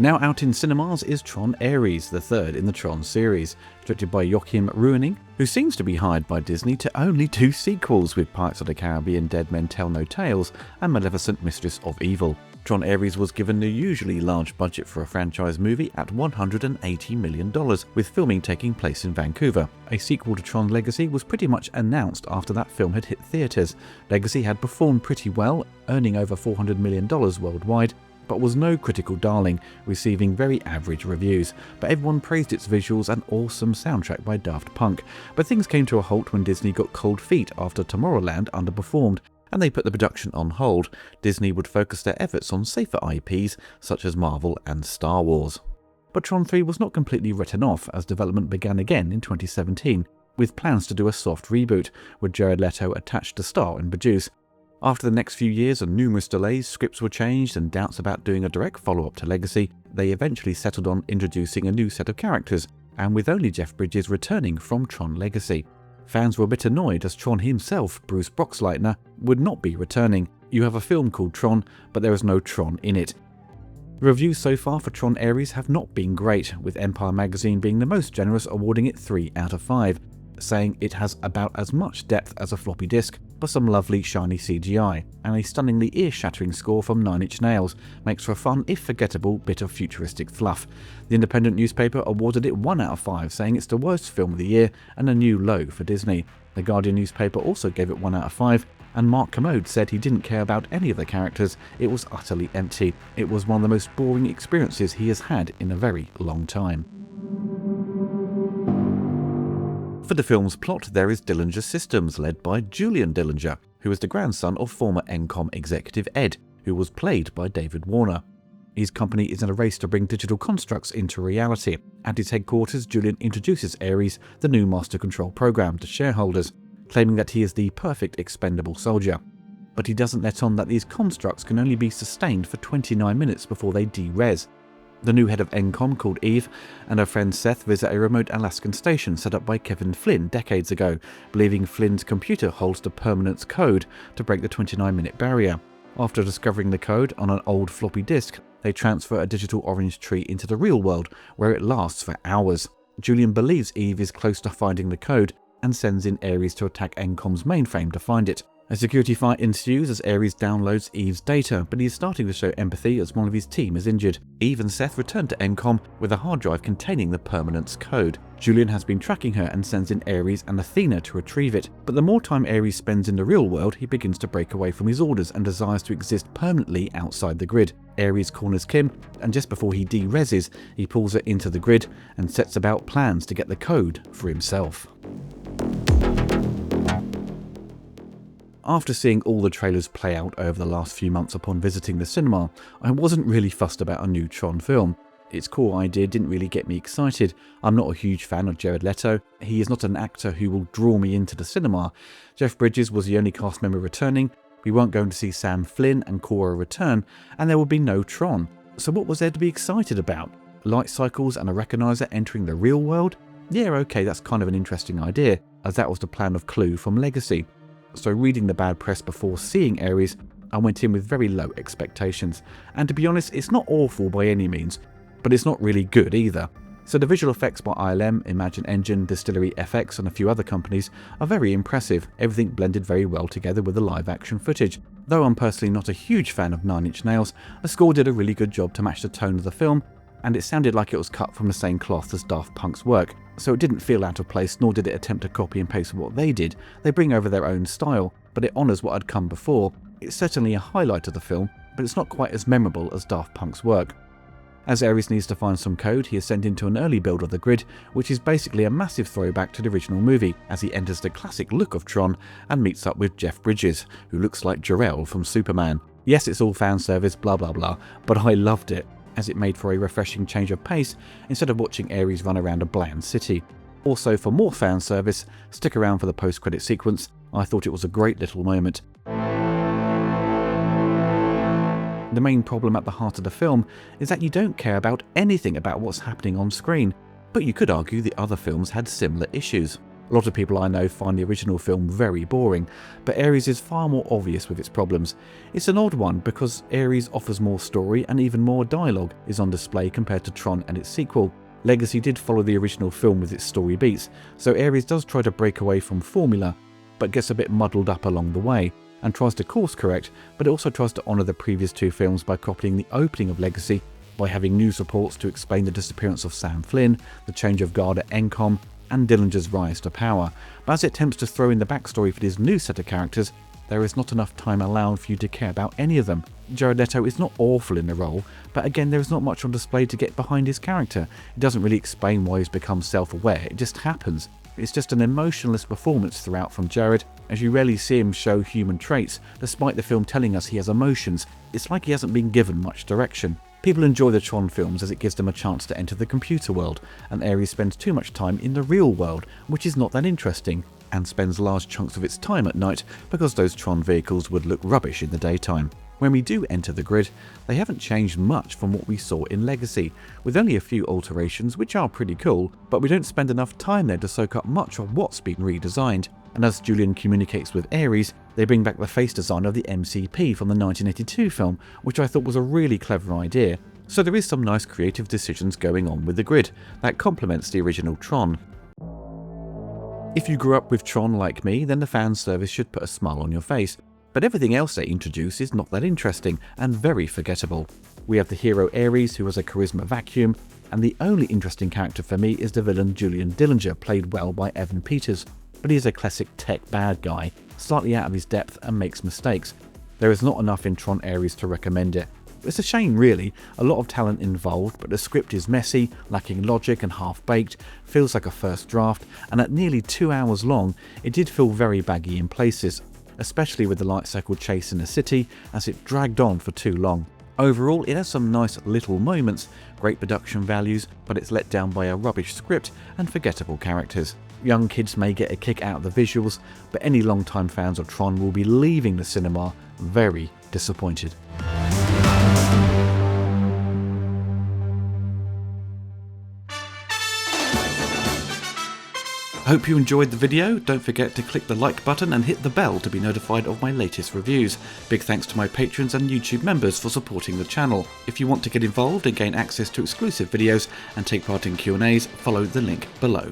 Now out in cinemas is Tron Ares, the third in the Tron series, directed by Joachim Ruening, who seems to be hired by Disney to only do sequels with Pirates of the Caribbean, Dead Men Tell No Tales, and Maleficent Mistress of Evil. Tron Ares was given the usually large budget for a franchise movie at $180 million, with filming taking place in Vancouver. A sequel to Tron Legacy was pretty much announced after that film had hit theatres. Legacy had performed pretty well, earning over $400 million worldwide, but was no critical darling, receiving very average reviews. But everyone praised its visuals and awesome soundtrack by Daft Punk. But things came to a halt when Disney got cold feet after Tomorrowland underperformed, and they put the production on hold. Disney would focus their efforts on safer IPs such as Marvel and Star Wars. But Tron 3 was not completely written off, as development began again in 2017, with plans to do a soft reboot, with Jared Leto attached to star and produce. After the next few years and numerous delays, scripts were changed and doubts about doing a direct follow-up to Legacy, they eventually settled on introducing a new set of characters, and with only Jeff Bridges returning from Tron Legacy. Fans were a bit annoyed as Tron himself, Bruce Boxleitner, would not be returning. You have a film called Tron, but there is no Tron in it. The reviews so far for Tron Ares have not been great, with Empire magazine being the most generous, awarding it 3 out of 5, saying it has about as much depth as a floppy disk, but some lovely shiny CGI, and a stunningly ear-shattering score from Nine Inch Nails makes for a fun, if forgettable, bit of futuristic fluff. The Independent newspaper awarded it 1 out of 5, saying it's the worst film of the year and a new low for Disney. The Guardian newspaper also gave it 1 out of 5, and Mark Kermode said he didn't care about any of the characters, it was utterly empty. It was one of the most boring experiences he has had in a very long time. For the film's plot, there is Dillinger Systems, led by Julian Dillinger, who is the grandson of former Encom executive Ed, who was played by David Warner. His company is in a race to bring digital constructs into reality. At his headquarters, Julian introduces Ares, the new Master Control program, to shareholders, claiming that he is the perfect expendable soldier. But he doesn't let on that these constructs can only be sustained for 29 minutes before they de-res. The new head of Encom, called Eve, and her friend Seth visit a remote Alaskan station set up by Kevin Flynn decades ago, believing Flynn's computer holds the permanence code to break the 29-minute barrier. After discovering the code on an old floppy disk, they transfer a digital orange tree into the real world, where it lasts for hours. Julian believes Eve is close to finding the code, and sends in Ares to attack Encom's mainframe to find it. A security fight ensues as Ares downloads Eve's data, but he is starting to show empathy as one of his team is injured. Eve and Seth return to Encom with a hard drive containing the permanence code. Julian has been tracking her and sends in Ares and Athena to retrieve it, but the more time Ares spends in the real world, he begins to break away from his orders and desires to exist permanently outside the grid. Ares corners Kim, and just before he de-reses, he pulls her into the grid and sets about plans to get the code for himself. After seeing all the trailers play out over the last few months upon visiting the cinema, I wasn't really fussed about a new Tron film. Its core idea didn't really get me excited. I'm not a huge fan of Jared Leto. He is not an actor who will draw me into the cinema. Jeff Bridges was the only cast member returning. We weren't going to see Sam Flynn and Cora return, and there would be no Tron. So what was there to be excited about? Light cycles and a recognizer entering the real world? Yeah, okay, that's kind of an interesting idea, as that was the plan of Clue from Legacy. So reading the bad press before seeing Ares, I went in with very low expectations. And to be honest, it's not awful by any means, but it's not really good either. So the visual effects by ILM, Imagine Engine, Distillery FX and a few other companies are very impressive, everything blended very well together with the live action footage. Though I'm personally not a huge fan of Nine Inch Nails, the score did a really good job to match the tone of the film, and it sounded like it was cut from the same cloth as Daft Punk's work, so it didn't feel out of place, nor did it attempt to copy and paste what they did. They bring over their own style, but it honours what had come before. It's certainly a highlight of the film, but it's not quite as memorable as Daft Punk's work. As Ares needs to find some code, he is sent into an early build of the grid, which is basically a massive throwback to the original movie, as he enters the classic look of Tron and meets up with Jeff Bridges, who looks like Jor-El from Superman. Yes, it's all fan service, blah blah blah, but I loved it, as it made for a refreshing change of pace instead of watching Ares run around a bland city. Also, for more fan service, stick around for the post-credit sequence. I thought it was a great little moment. The main problem at the heart of the film is that you don't care about anything about what's happening on screen, but you could argue the other films had similar issues. A lot of people I know find the original film very boring, but Ares is far more obvious with its problems. It's an odd one because Ares offers more story and even more dialogue is on display compared to Tron and its sequel. Legacy did follow the original film with its story beats, so Ares does try to break away from formula, but gets a bit muddled up along the way, and tries to course correct, but it also tries to honour the previous two films by copying the opening of Legacy, by having news reports to explain the disappearance of Sam Flynn, the change of guard at Encom, and Dillinger's rise to power. But as it attempts to throw in the backstory for this new set of characters, there is not enough time allowed for you to care about any of them. Jared Leto is not awful in the role, but again there is not much on display to get behind his character. It doesn't really explain why he's become self-aware, it just happens. It's just an emotionless performance throughout from Jared, as you rarely see him show human traits, despite the film telling us he has emotions. It's like he hasn't been given much direction. People enjoy the Tron films as it gives them a chance to enter the computer world, and Ares spends too much time in the real world, which is not that interesting, and spends large chunks of its time at night because those Tron vehicles would look rubbish in the daytime. When we do enter the grid, they haven't changed much from what we saw in Legacy, with only a few alterations which are pretty cool, but we don't spend enough time there to soak up much of what's been redesigned. And as Julian communicates with Ares, they bring back the face design of the MCP from the 1982 film, which I thought was a really clever idea. So there is some nice creative decisions going on with the grid that complements the original Tron. If you grew up with Tron like me, then the fan service should put a smile on your face, but everything else they introduce is not that interesting and very forgettable. We have the hero Ares, who has a charisma vacuum, and the only interesting character for me is the villain Julian Dillinger, played well by Evan Peters. But he's a classic tech bad guy, slightly out of his depth and makes mistakes. There is not enough in Tron Ares to recommend it. It's a shame really, a lot of talent involved, but the script is messy, lacking logic and half-baked, feels like a first draft, and at nearly 2 hours long, it did feel very baggy in places, especially with the light cycle chase in the city, as it dragged on for too long. Overall, it has some nice little moments, great production values, but it's let down by a rubbish script and forgettable characters. Young kids may get a kick out of the visuals, but any long-time fans of Tron will be leaving the cinema very disappointed. Hope you enjoyed the video. Don't forget to click the like button and hit the bell to be notified of my latest reviews. Big thanks to my patrons and YouTube members for supporting the channel. If you want to get involved and gain access to exclusive videos and take part in Q&As, follow the link below.